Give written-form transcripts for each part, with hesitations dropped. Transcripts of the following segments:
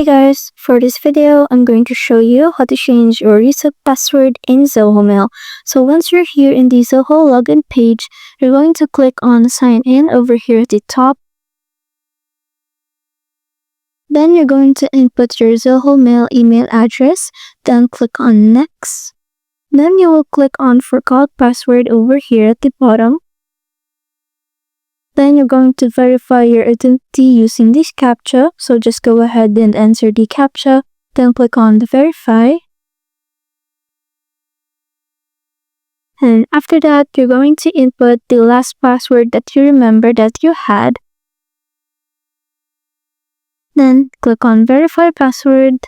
Hey guys, for this video, I'm going to show you how to change your reset password in Zoho Mail. So once you're here in the Zoho login page, you're going to click on sign in over here at the top. Then you're going to input your Zoho Mail email address, then click on next. Then you will click on forgot password over here at the bottom. Then you're going to verify your identity using this CAPTCHA. So just go ahead and enter the CAPTCHA, then click on the verify. And after that, you're going to input the last password that you remember that you had. Then click on verify password.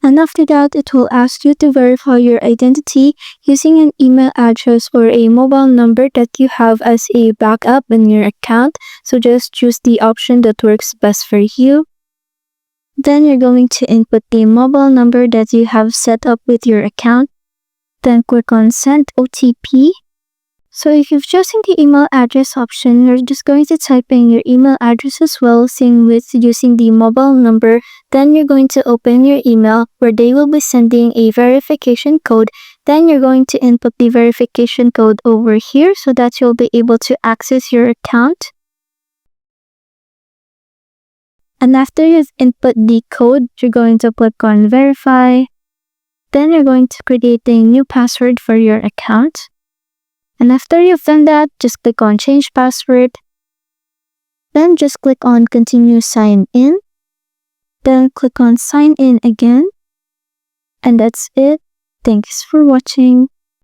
And after that, it will ask you to verify your identity using an email address or a mobile number that you have as a backup in your account. So just choose the option that works best for you. Then you're going to input the mobile number that you have set up with your account. Then click on send OTP. So if you've chosen the email address option, you're just going to type in your email address as well, same with using the mobile number. Then you're going to open your email where they will be sending a verification code. Then you're going to input the verification code over here so that you'll be able to access your account. And after you've input the code, you're going to click on verify. Then you're going to create a new password for your account. And after you've done that, just click on change password. Then just click on continue sign in. Then click on sign in again. And that's it. Thanks for watching.